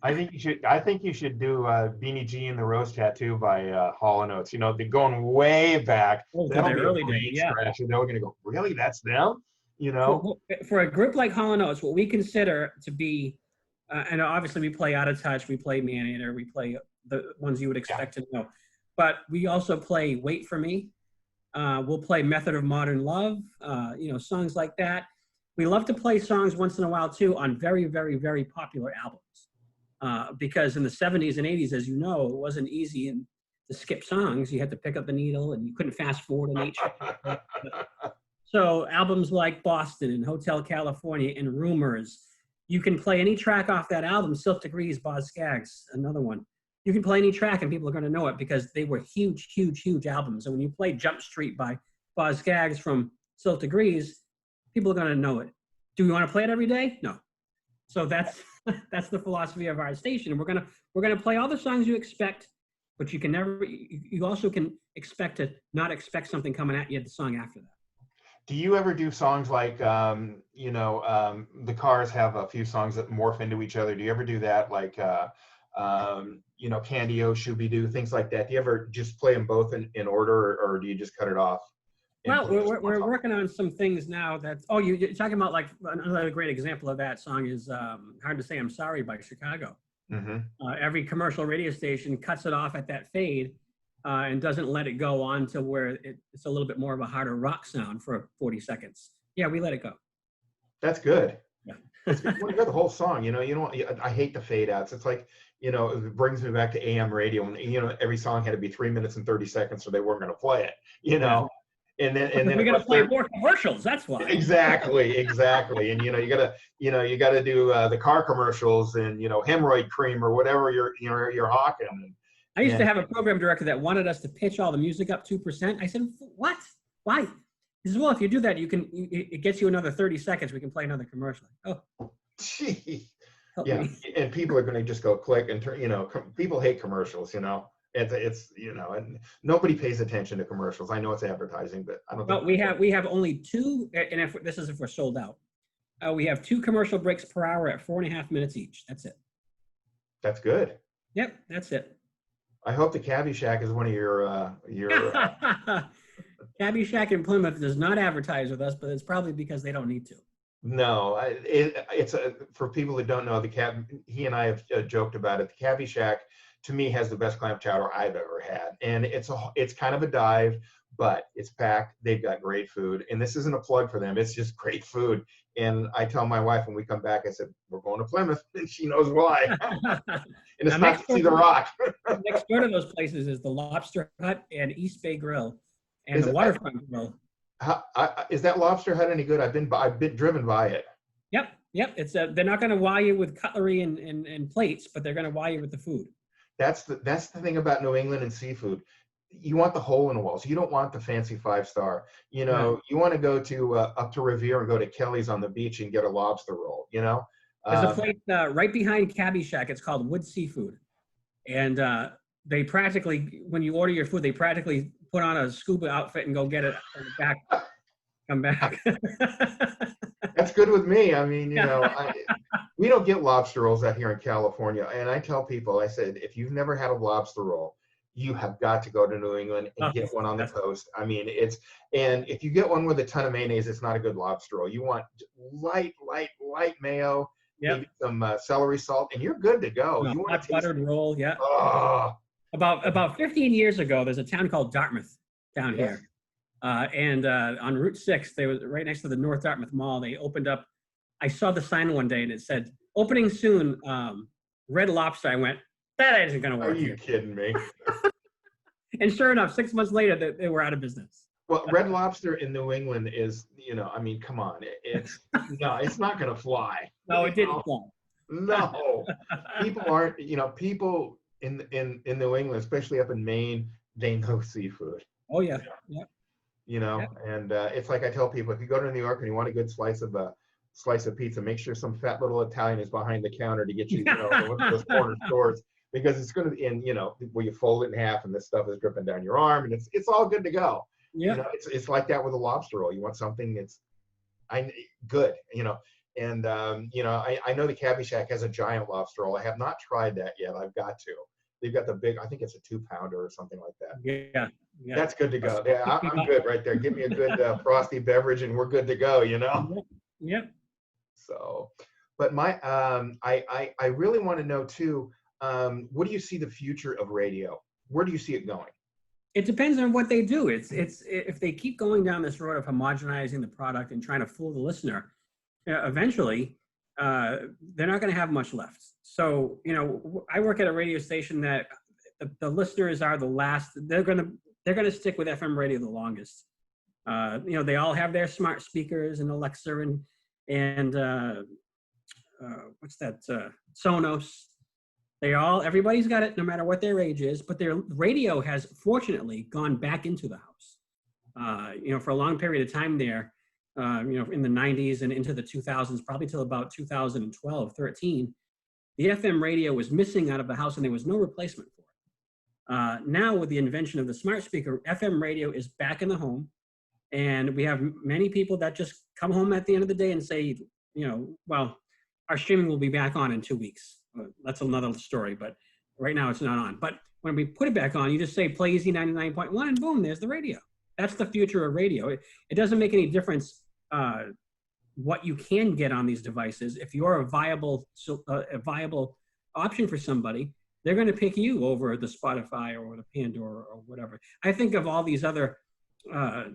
S1: I think you should do Beanie G and the Rose Tattoo by Hall & Oates. You know, they're going way back. That'll be
S2: early
S1: a great
S2: days, yeah.
S1: scratch, and they're going to go, really? That's them? You know?
S2: For a group like Hall & Oates, what we consider to be, and obviously we play Out of Touch, we play Man-Eater, we play the ones you would expect to know. But we also play Wait For Me. We'll play Method of Modern Love, you know, songs like that. We love to play songs once in a while, too, on very, very, very popular albums. Because in the 70s and 80s, as you know, it wasn't easy to skip songs. You had to pick up the needle, and you couldn't fast forward an H. So albums like Boston and Hotel California and Rumors, you can play any track off that album. Silk Degrees, Boz Scaggs, another one. You can play any track and people are going to know it because they were huge, huge, huge albums. And when you play Jump Street by Boz Scaggs from Silk Degrees, people are going to know it. Do we want to play it every day? No. So that's the philosophy of our station. And we're gonna play all the songs you expect, but you also can expect to not expect something coming at you at the song after that.
S1: Do you ever do songs like, you know, the Cars have a few songs that morph into each other. Do you ever do that? Like, you know, Candy-O, Shooby-Doo, things like that. Do you ever just play them both in order, or do you just cut it off?
S2: Well, we're working on some things now that, you're talking about, like, another great example of that song is Hard to Say I'm Sorry by Chicago.
S1: Mm-hmm.
S2: Every commercial radio station cuts it off at that fade and doesn't let it go on to where it's a little bit more of a harder rock sound for 40 seconds. Yeah, we let it go.
S1: That's good.
S2: Yeah.
S1: When you got the whole song, you know, I hate the fade outs. It's like, you know, it brings me back to AM radio, and, you know, every song had to be 3 minutes and 30 seconds, so they weren't going to play it, you know. And then
S2: we're going to play more commercials. That's why.
S1: Exactly. And, you know, you got to do the car commercials and, you know, hemorrhoid cream or whatever you're hawking.
S2: I used to have a program director that wanted us to pitch all the music up 2%. I said, what? Why? He says, well, if you do that, it gets you another 30 seconds. We can play another commercial. Oh,
S1: gee. Yeah. And people are going to just go click and turn, you know, people hate commercials, you know. It's you know, and nobody pays attention to commercials. I know it's advertising, but I don't.
S2: Well, we have only two, and if we're sold out, we have 2 commercial breaks per hour at 4.5 minutes each. That's it.
S1: That's good.
S2: Yep, that's it.
S1: I hope the Caddy Shack is one of your.
S2: Caddy Shack in Plymouth does not advertise with us, but it's probably because they don't need to.
S1: No, it's for people that don't know, he and I have joked about it. The Caddy Shack, to me, has the best clam chowder I've ever had, and it's kind of a dive, but it's packed. They've got great food, and this isn't a plug for them. It's just great food. And I tell my wife when we come back, I said, we're going to Plymouth, and she knows why. And it's not to see the Rock.
S2: Next door to those places is the Lobster Hut and East Bay Grill and the Waterfront Grill.
S1: Is that Lobster Hut any good? I've been driven by it.
S2: Yep. It's they're not going to wow you with cutlery and plates, but they're going to wow you with the food.
S1: That's the thing about New England and seafood. you want the hole in the walls. You don't want the fancy 5-star. You know,
S2: Right.
S1: you want to go to up to Revere and go to Kelly's on the beach and get a lobster roll. You know,
S2: There's a
S1: um,
S2: place right behind Caddy Shack. It's called Wood Seafood. And they practically, when you order your food, they practically put on a scuba outfit and go get it and back, come back.
S1: that's good with me. I mean, you know,
S2: Yeah.
S1: we don't get lobster rolls out here in California. And I tell people, I said, if you've never had a lobster roll, you have got to go to New England and
S2: Oh,
S1: get one on the
S2: that's,
S1: coast. I mean, and if you get one with a ton of mayonnaise, it's not a good lobster roll. You want light mayo,
S2: yep.
S1: maybe some celery salt, and you're good to go.
S2: No,
S1: You want
S2: hot
S1: to taste,
S2: buttered roll. Yeah.
S1: oh,
S2: About 15 years ago, there's a town called Dartmouth down
S1: yes.
S2: here. And on Route 6, they was right next to the North Dartmouth Mall. They opened up, I saw the sign one day and it said, opening soon, Red Lobster. I went, that isn't going to
S1: Are
S2: work
S1: you
S2: here.
S1: kidding me?
S2: And sure enough, 6 months later, they were out of business.
S1: Well, Red Lobster in New England is, you know, I mean, come on. No, it's not going to fly.
S2: No, it didn't fly.
S1: No. People aren't, you know, people in New England, especially up in Maine, they know seafood.
S2: Oh, yeah. Yeah.
S1: You know, and it's like I tell people, if you go to New York and you want a good slice of pizza, make sure some fat little Italian is behind the counter to get you, you know, one of those corner stores, because it's going to be in, you know, where you fold it in half and this stuff is dripping down your arm, and it's all good to go.
S2: Yeah.
S1: You know, it's like that with a lobster roll. You want something that's good, you know. And you know, I know the Caddy Shack has a giant lobster roll. I have not tried that yet. I've got to. They've got the big, I think it's a 2-pounder or something like that.
S2: Yeah. Yeah.
S1: That's good to go. Yeah, I'm good right there. Give me a good frosty beverage and we're good to go, you know?
S2: Yeah.
S1: So, but I really want to know too, what do you see the future of radio? Where do you see it going?
S2: It depends on what they do. It's if they keep going down this road of homogenizing the product and trying to fool the listener, eventually they're not going to have much left. So, you know, I work at a radio station that the listeners are the last. They're going to stick with FM radio the longest. You know, they all have their smart speakers and Alexa and what's that? Sonos. Everybody's got it, no matter what their age is. But their radio has fortunately gone back into the house. You know, for a long period of time there, you know, in the 90s and into the 2000s, probably till about 2012, 13, the FM radio was missing out of the house and there was no replacement for it. Now, with the invention of the smart speaker, FM radio is back in the home. And we have many people that just come home at the end of the day and say, you know, well, our streaming will be back on in 2 weeks. That's another story, but right now it's not on. But when we put it back on, you just say play Easy 99.1 and boom, there's the radio. That's the future of radio. It doesn't make any difference what you can get on these devices. If you're a viable option for somebody, they're going to pick you over the Spotify or the Pandora or whatever. I think of all these other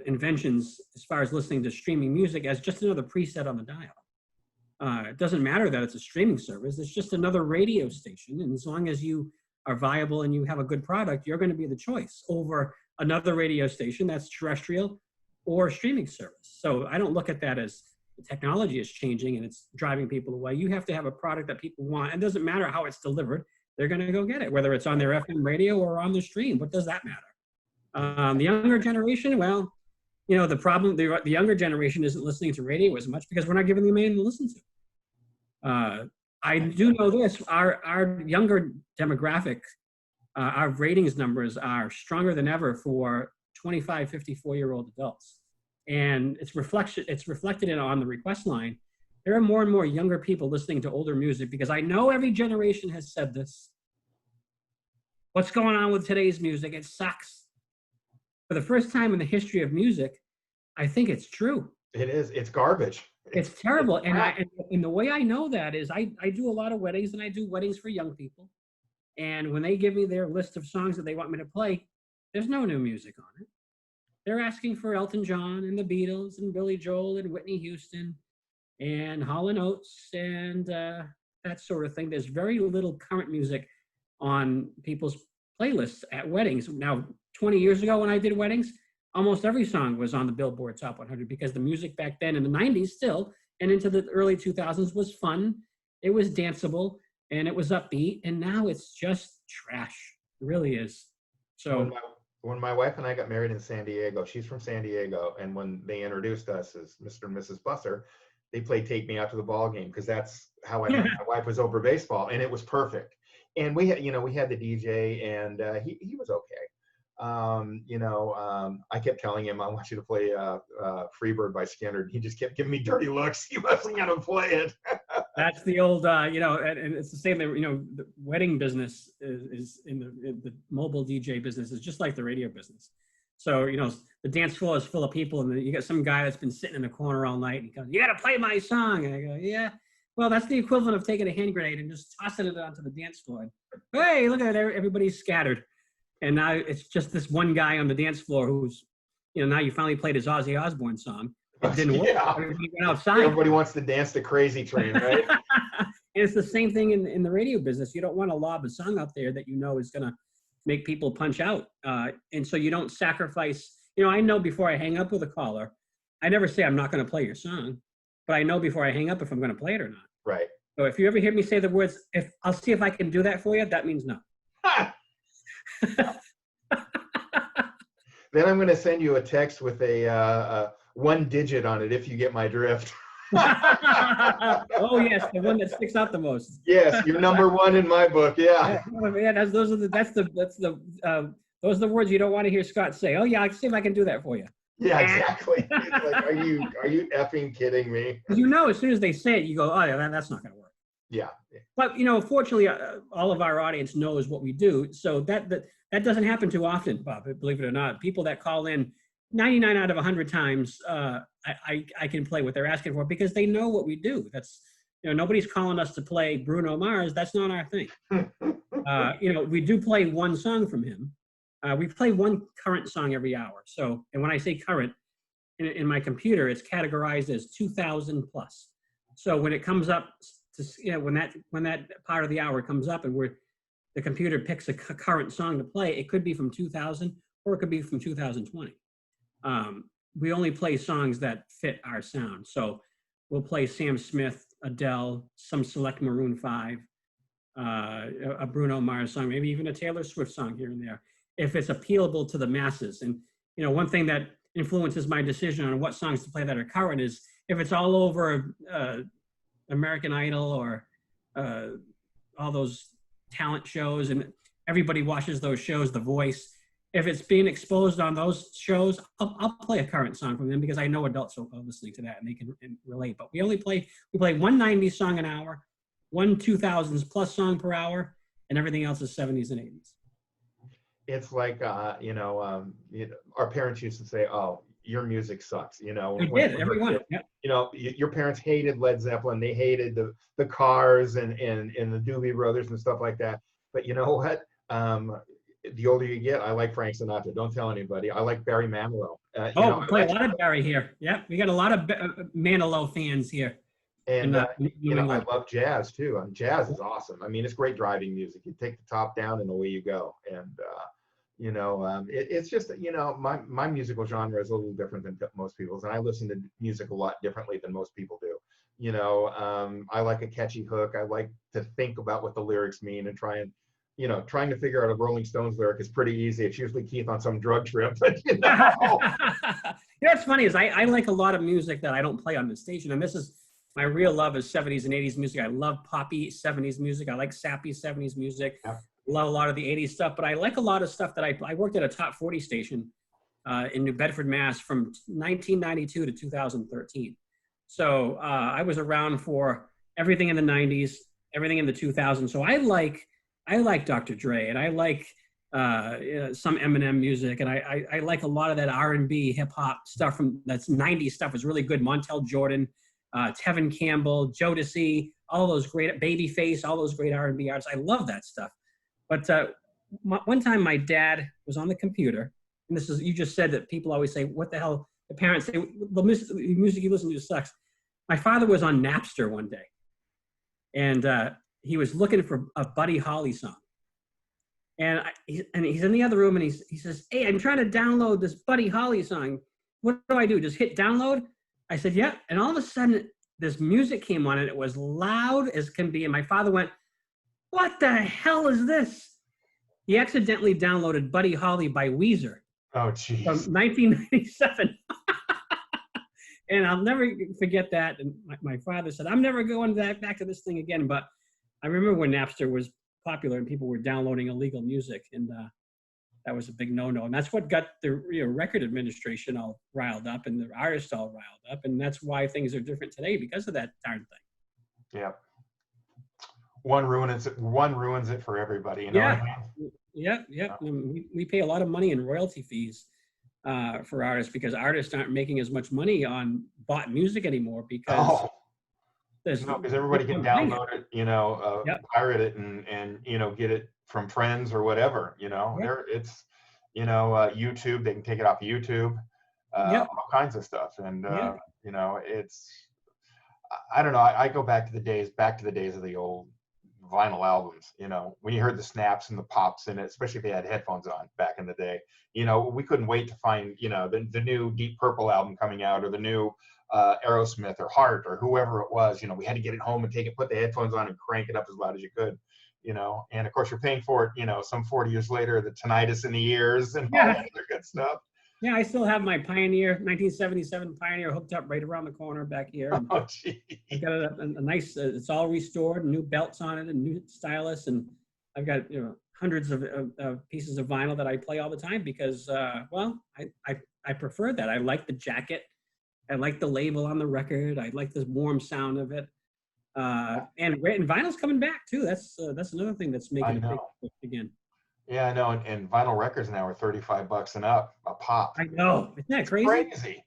S2: inventions as far as listening to streaming music as just another preset on the dial. It doesn't matter that it's a streaming service. It's just another radio station. And as long as you are viable and you have a good product, you're going to be the choice over another radio station that's terrestrial or streaming service. So I don't look at that as the technology is changing and it's driving people away. You have to have a product that people want. It doesn't matter how it's delivered. They're going to go get it, whether it's on their FM radio or on their stream. What does that matter? The younger generation, well, you know, the problem, the younger generation isn't listening to radio as much because we're not giving them anything to listen to. I do know this, our younger demographic, our ratings numbers are stronger than ever for 25, 54-year-old adults. And it's reflected on the request line. There are more and more younger people listening to older music because I know every generation has said this. What's going on with today's music? It sucks. For the first time in the history of music, I think it's true.
S1: It is. It's garbage.
S2: It's terrible. And the way I know that is I do a lot of weddings and I do weddings for young people. And when they give me their list of songs that they want me to play, there's no new music on it. They're asking for Elton John and the Beatles and Billy Joel and Whitney Houston and Hall & Oates and that sort of thing. There's very little current music on people's playlists at weddings. Now, 20 years ago when I did weddings, almost every song was on the Billboard Top 100 because the music back then in the 90s still and into the early 2000s was fun. It was danceable and it was upbeat. And now it's just trash. It really is. So
S1: when my wife and I got married in San Diego, she's from San Diego, and when they introduced us as Mr. and Mrs. Busser, they played "Take Me Out to the Ball Game" because that's how I met my wife, was over baseball, and it was perfect. And we had, we had the DJ, and he was okay. I kept telling him, I want you to play Freebird by Skinner. And he just kept giving me dirty looks. He wasn't going to play it.
S2: That's the old, and it's the same, the wedding business is in the mobile DJ business is just like the radio business. So, the dance floor is full of people, and then you got some guy that's been sitting in the corner all night, and he goes, "You got to play my song." And I go, "Yeah." Well, that's the equivalent of taking a hand grenade and just tossing it onto the dance floor. Hey, look at it, everybody's scattered. And now it's just this one guy on the dance floor who's, now you finally played his Ozzy Osbourne song. It didn't work.
S1: Yeah.
S2: Everybody went outside.
S1: Everybody wants to dance the Crazy Train, right?
S2: And it's the same thing in the radio business. You don't want to lob a song out there that is going to make people punch out. And so you don't sacrifice. I know before I hang up with a caller, I never say I'm not going to play your song, but I know before I hang up if I'm going to play it or not.
S1: Right.
S2: So if you ever hear me say the words, I'll see if I can do that for you, that means no.
S1: Then I'm going to send you a text with a 1 digit on it if you get my drift.
S2: Oh yes, the one that sticks out the most.
S1: Yes, you're number one in my book. Yeah.
S2: Those are the words you don't want to hear Scott say. Oh yeah, I'll see if I can do that for you.
S1: Yeah, exactly. It's like, are you effing kidding me?
S2: As soon as they say it, you go, oh yeah, that's not going to work.
S1: Yeah.
S2: But fortunately, all of our audience knows what we do, so that doesn't happen too often, Bob. Believe it or not, people that call in 99 out of 100 times, I can play what they're asking for because they know what we do. That's nobody's calling us to play Bruno Mars. That's not our thing. We do play one song from him. We play one current song every hour. So, and when I say current, in my computer, it's categorized as 2000 plus. So when it comes up to, when that part of the hour comes up and the computer picks a current song to play, it could be from 2000 or it could be from 2020. We only play songs that fit our sound. So we'll play Sam Smith, Adele, some select Maroon 5, a Bruno Mars song, maybe even a Taylor Swift song here and there, if it's appealable to the masses. And, one thing that influences my decision on what songs to play that are current is if it's all over American Idol or all those talent shows and everybody watches those shows, The Voice. If it's being exposed on those shows, I'll play a current song from them because I know adults are listening to that and they can relate. But we play one 90s song an hour, one 2000s plus song per hour, and everything else is 70s and 80s.
S1: It's like, our parents used to say, "Oh, your music sucks."
S2: We did, everyone. Yeah.
S1: Your parents hated Led Zeppelin. They hated the Cars and the Doobie Brothers and stuff like that. But you know what? The older you get, I like Frank Sinatra. Don't tell anybody. I like Barry Manilow.
S2: We play a lot of Barry here. Yeah, we got a lot of Manilow fans here.
S1: And I love jazz too. Jazz is awesome. I mean, it's great driving music. You take the top down and away you go. And it's just my musical genre is a little different than most people's, and I listen to music a lot differently than most people do. I like a catchy hook. I like to think about what the lyrics mean and trying to figure out a Rolling Stones lyric is pretty easy. It's usually Keith on some drug trip, but
S2: what's funny is I like a lot of music that I don't play on the station, and this is my real love is 70s and 80s music. I love poppy 70s music. I like sappy 70s music. Yeah. Love a lot of the 80s stuff, but I like a lot of stuff that I worked at a top 40 station in New Bedford, Mass. from 1992 to 2013. So I was around for everything in the 90s, everything in the 2000s. So I like Dr. Dre, and I like some Eminem music, and I like a lot of that R&B hip hop stuff that's 90s stuff is really good. Montel Jordan, Tevin Campbell, Jodeci, all those great Babyface, all those great R&B artists. I love that stuff. But one time my dad was on the computer, and you just said that people always say, what the hell? The parents say, the music you listen to sucks. My father was on Napster one day, and he was looking for a Buddy Holly song. And he's in the other room, and he says, "Hey, I'm trying to download this Buddy Holly song. What do I do? Just hit download?" I said, "Yeah." And all of a sudden, this music came on, and it was loud as can be. And my father went, "What the hell is this?" he accidentally downloaded Buddy Holly by Weezer
S1: Oh,
S2: from
S1: geez.
S2: 1997. And I'll never forget that. And my father said, I'm never going back to this thing again. But I remember when Napster was popular and people were downloading illegal music, and that was a big no-no. And that's what got the record administration all riled up and the artists all riled up. And that's why things are different today, because of that darn thing.
S1: Yeah. One ruins it for everybody. You know what I mean?
S2: Yeah. We pay a lot of money in royalty fees for artists, because artists aren't making as much money on bought music anymore, because
S1: because everybody can download it, pirate it and get it from friends or whatever. It's YouTube. They can take it off YouTube, all kinds of stuff, and it's, I don't know. I go back to the days of the old vinyl albums, when you heard the snaps and the pops in it, especially if they had headphones on back in the day. We couldn't wait to find the new Deep Purple album coming out, or the new Aerosmith or Heart or whoever it was. We had to get it home and put the headphones on and crank it up as loud as you could. And of course you're paying for it, some 40 years later, the tinnitus in the ears and all that other good stuff.
S2: Yeah, I still have my Pioneer, 1977 Pioneer, hooked up right around the corner back here.
S1: Oh, geez.
S2: I've got a nice, it's all restored, new belts on it and new stylus. And I've got, hundreds of pieces of vinyl that I play all the time, because, I prefer that. I like the jacket. I like the label on the record. I like the warm sound of it. And vinyl's coming back too. That's another thing that's making a big push again.
S1: Yeah, I know, and vinyl records now are $35 and up a pop.
S2: I know, isn't that crazy?
S1: Crazy.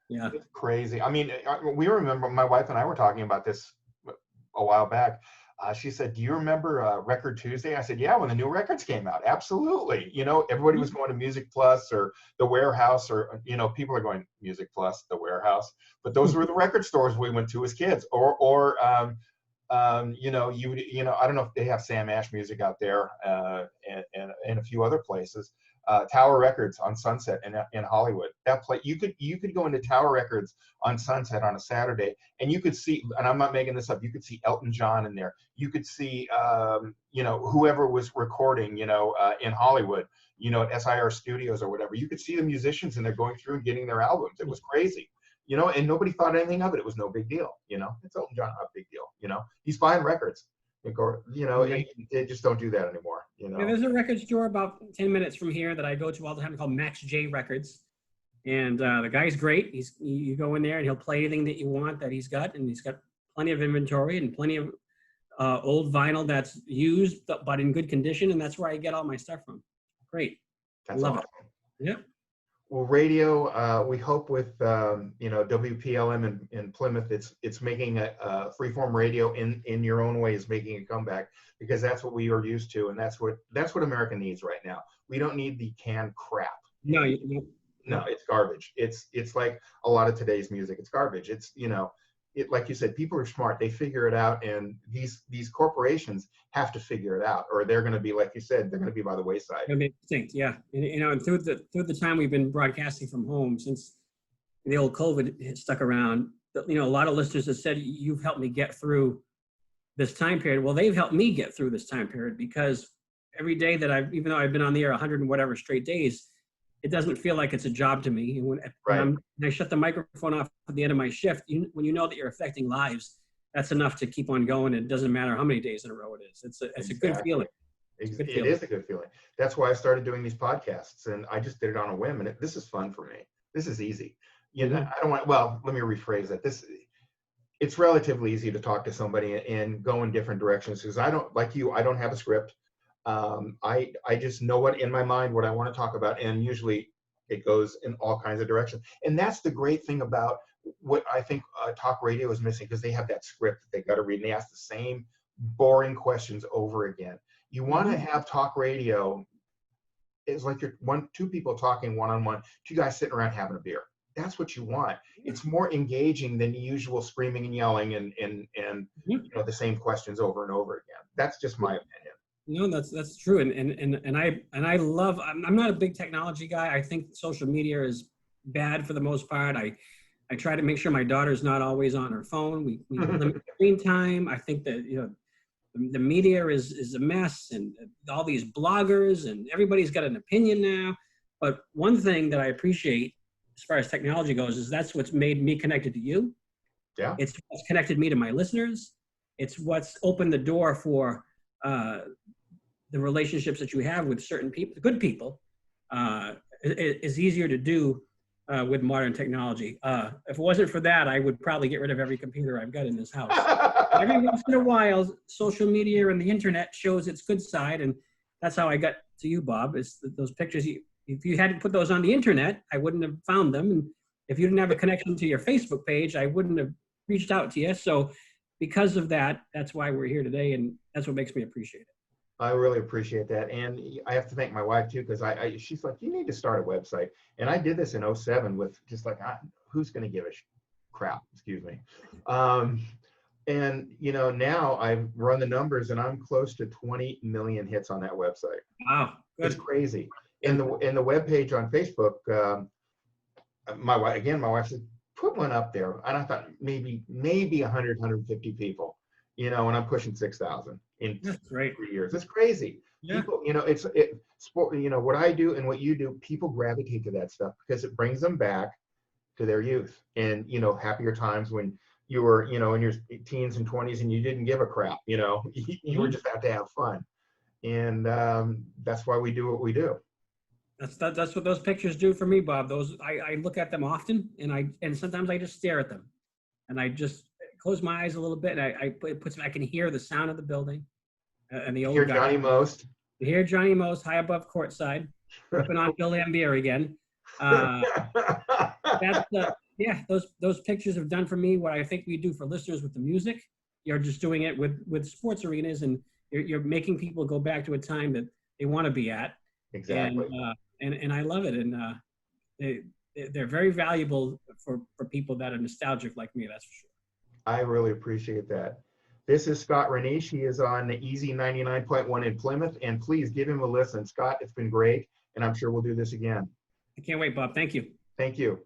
S2: Yeah,
S1: it's crazy. I mean, we remember, my wife and I were talking about this a while back. She said, "Do you remember Record Tuesday?" I said, "Yeah, when the new records came out, absolutely." Everybody was going to Music Plus or the Warehouse, or people are going Music Plus, the Warehouse, but those were the record stores we went to as kids, or I don't know if they have Sam Ash Music out there, and a few other places. Tower Records on Sunset in Hollywood. That place, you could go into Tower Records on Sunset on a Saturday, and you could see, and I'm not making this up, you could see Elton John in there. You could see whoever was recording, in Hollywood, at SIR Studios or whatever. You could see the musicians in there going through and getting their albums. It was crazy. And nobody thought anything of it. It was no big deal. It's Elton John, not a big deal. He's buying records. They just don't do that anymore.
S2: Yeah, there's a record store about 10 minutes from here that I go to all the time called Max J Records, and the guy's great. You go in there and he'll play anything that you want that he's got, and he's got plenty of inventory and plenty of old vinyl that's used but in good condition, and that's where I get all my stuff from. Great,
S1: that's
S2: love
S1: awesome.
S2: it. Yeah.
S1: Well, radio, we hope with WPLM in Plymouth, it's making a freeform radio in your own way is making a comeback, because that's what we are used to, and that's what America needs right now. We don't need the canned crap.
S2: No,
S1: it's garbage. It's like a lot of today's music. It's garbage. It's like you said, people are smart. They figure it out, and these corporations have to figure it out, or they're going to be, like you said, they're going to be by the wayside.
S2: I mean, extinct, yeah. And through the time we've been broadcasting from home, since the old COVID stuck around, a lot of listeners have said, "You've helped me get through this time period." Well, they've helped me get through this time period, because every day that even though I've been on the air 100 and whatever straight days, it doesn't feel like it's a job to me. And when I shut the microphone off at the end of my shift, when you know that you're affecting lives, that's enough to keep on going. It doesn't matter how many days in a row it is. It's a good feeling.
S1: It is a good feeling. That's why I started doing these podcasts, and I just did it on a whim. And this is fun for me. This is easy. I don't want. Well, let me rephrase that. It's relatively easy to talk to somebody and go in different directions, because I don't, like you, I don't have a script. I just know what in my mind what I want to talk about, and usually it goes in all kinds of directions. And that's the great thing about what I think talk radio is missing, because they have that script that they got to read, and they ask the same boring questions over again. You want to have talk radio, it's like you're two people talking one-on-one, two guys sitting around having a beer. That's what you want. It's more engaging than the usual screaming and yelling and the same questions over and over again. That's just my opinion.
S2: No, that's true. And I love, I'm not a big technology guy. I think social media is bad for the most part. I try to make sure my daughter's not always on her phone. We limit screen time. I think that, the media is a mess, and all these bloggers, and everybody's got an opinion now. But one thing that I appreciate as far as technology goes is that's what's made me connected to you.
S1: Yeah.
S2: It's what's connected me to my listeners. It's what's opened the door for the relationships that you have with certain people, good people. Is easier to do with modern technology. If it wasn't for that, I would probably get rid of every computer I've got in this house. Every once in a while, social media and the internet shows its good side, and that's how I got to you, Bob. Is those pictures? If you hadn't put those on the internet, I wouldn't have found them, and if you didn't have a connection to your Facebook page, I wouldn't have reached out to you. So, because of that, that's why we're here today, and that's what makes me appreciate it.
S1: I really appreciate that. And I have to thank my wife too, because she's like, you need to start a website. And I did this in 07 with just like, who's going to give a crap, excuse me. And now I've run the numbers and I'm close to 20 million hits on that website.
S2: Wow. Good.
S1: It's crazy. And the web page on Facebook, my wife said, put one up there. And I thought maybe 100, 150 people, and I'm pushing 6,000 in 3 years. It's crazy. Yeah. People, sport, what I do and what you do, people gravitate to that stuff because it brings them back to their youth and, happier times when you were, in your teens and 20s and you didn't give a crap, you were just out to have fun. And that's why we do what we do.
S2: That's what those pictures do for me, Bob. I look at them often and sometimes I just stare at them and I just close my eyes a little bit. And I can hear the sound of the building and the old
S1: guy. Johnny Most.
S2: You hear Johnny Most high above courtside, ripping on Bill Lambier again. Those pictures have done for me what I think we do for listeners with the music. You're just doing it with sports arenas, and you're making people go back to a time that they want to be at.
S1: Exactly.
S2: And I love it. And they're very valuable for people that are nostalgic like me. That's for sure.
S1: I really appreciate that. This is Scott Reiniche. He is on the Easy 99.1 in Plymouth, and please give him a listen. Scott, it's been great, and I'm sure we'll do this again.
S2: I can't wait, Bob. Thank you.
S1: Thank you.